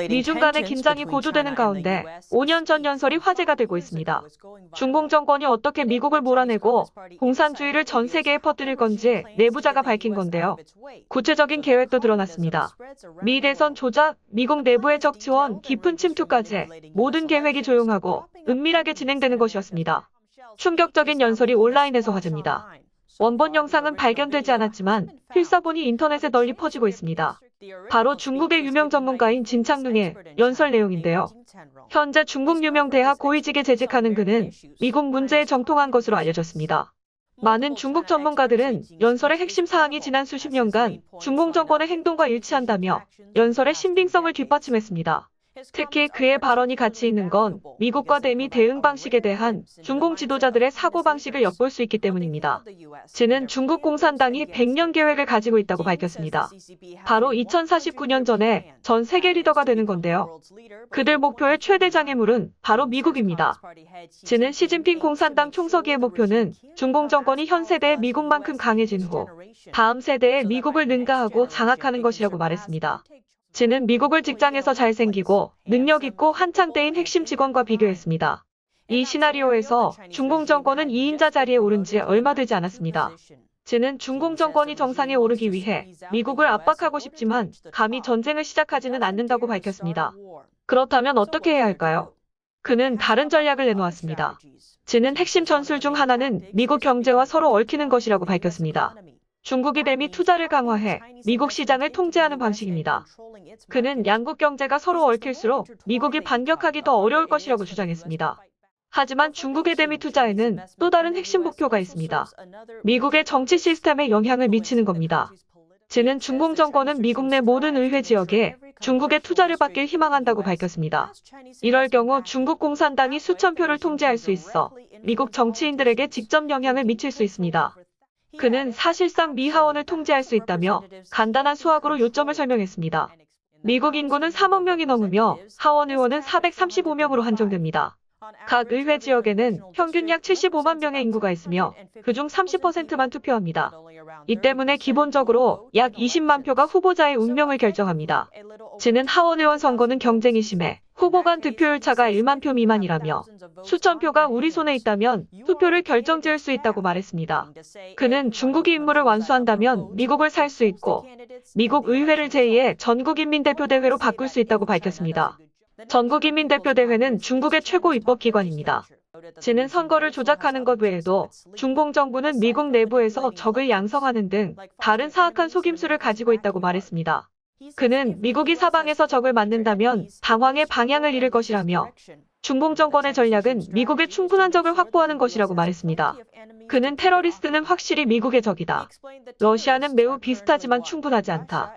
미중 간의 긴장이 고조되는 가운데 5년 전 연설이 화제가 되고 있습니다. 중공 정권이 어떻게 미국을 몰아내고 공산주의를 전 세계에 퍼뜨릴 건지 내부자가 밝힌 건데요. 구체적인 계획도 드러났습니다. 미 대선 조작, 미국 내부의 적 지원, 깊은 침투까지 모든 계획이 조용하고 은밀하게 진행되는 것이었습니다. 충격적인 연설이 온라인에서 화제입니다. 원본 영상은 발견되지 않았지만 필사본이 인터넷에 널리 퍼지고 있습니다. 바로 중국의 유명 전문가인 진창릉의 연설 내용인데요. 현재 중국 유명 대학 고위직에 재직하는 그는 미국 문제에 정통한 것으로 알려졌습니다. 많은 중국 전문가들은 연설의 핵심 사항이 지난 수십 년간 중공 정권의 행동과 일치한다며 연설의 신빙성을 뒷받침했습니다. 특히 그의 발언이 가치 있는 건 미국과 대미 대응 방식에 대한 중공 지도자들의 사고방식을 엿볼 수 있기 때문입니다. 진은 중국 공산당이 100년 계획을 가지고 있다고 밝혔습니다. 바로 2049년 전에 전 세계 리더가 되는 건데요. 그들 목표의 최대 장애물은 바로 미국입니다. 진은 시진핑 공산당 총서기의 목표는 중공 정권이 현 세대의 미국만큼 강해진 후 다음 세대의 미국을 능가하고 장악하는 것이라고 말했습니다. 진은 미국을 직장에서 잘생기고 능력 있고 한창 때인 핵심 직원과 비교했습니다. 이 시나리오에서 중공 정권은 2인자 자리에 오른 지 얼마 되지 않았습니다. 진은 중공 정권이 정상에 오르기 위해 미국을 압박하고 싶지만 감히 전쟁을 시작하지는 않는다고 밝혔습니다. 그렇다면 어떻게 해야 할까요? 그는 다른 전략을 내놓았습니다. 진은 핵심 전술 중 하나는 미국 경제와 서로 얽히는 것이라고 밝혔습니다. 중국이 대미 투자를 강화해 미국 시장을 통제하는 방식입니다. 그는 양국 경제가 서로 얽힐수록 미국이 반격하기 더 어려울 것이라고 주장했습니다. 하지만 중국의 대미 투자에는 또 다른 핵심 목표가 있습니다. 미국의 정치 시스템에 영향을 미치는 겁니다. 진은 중공 정권은 미국 내 모든 의회 지역에 중국의 투자를 받길 희망한다고 밝혔습니다. 이럴 경우 중국 공산당이 수천 표를 통제할 수 있어 미국 정치인들에게 직접 영향을 미칠 수 있습니다. 그는 사실상 미 하원을 통제할 수 있다며 간단한 수학으로 요점을 설명했습니다. 미국 인구는 3억 명이 넘으며 하원 의원은 435명으로 한정됩니다. 각 의회 지역에는 평균 약 75만 명의 인구가 있으며 그중 30%만 투표합니다. 이 때문에 기본적으로 약 20만 표가 후보자의 운명을 결정합니다. 진은 하원 의원 선거는 경쟁이 심해 후보 간 득표율 차가 1만 표 미만이라며 수천 표가 우리 손에 있다면 투표를 결정지을 수 있다고 말했습니다. 그는 중국이 임무를 완수한다면 미국을 살 수 있고 미국 의회를 제2의 전국인민대표대회로 바꿀 수 있다고 밝혔습니다. 전국인민대표대회는 중국의 최고 입법기관입니다. 진은 선거를 조작하는 것 외에도 중공 정부는 미국 내부에서 적을 양성하는 등 다른 사악한 속임수를 가지고 있다고 말했습니다. 그는 미국이 사방에서 적을 맞는다면 당황의 방향을 잃을 것이라며 중공 정권의 전략은 미국의 충분한 적을 확보하는 것이라고 말했습니다. 그는 테러리스트는 확실히 미국의 적이다. 러시아는 매우 비슷하지만 충분하지 않다.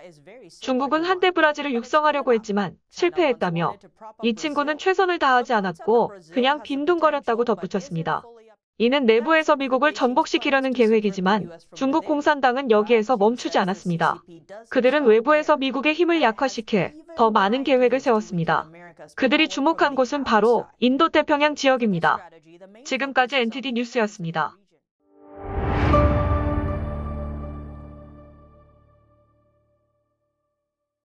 중국은 한때 브라질을 육성하려고 했지만 실패했다며 이 친구는 최선을 다하지 않았고 그냥 빈둥거렸다고 덧붙였습니다. 이는 내부에서 미국을 전복시키려는 계획이지만 중국 공산당은 여기에서 멈추지 않았습니다. 그들은 외부에서 미국의 힘을 약화시킬 더 많은 계획을 세웠습니다. 그들이 주목한 곳은 바로 인도태평양 지역입니다. 지금까지 NTD 뉴스였습니다.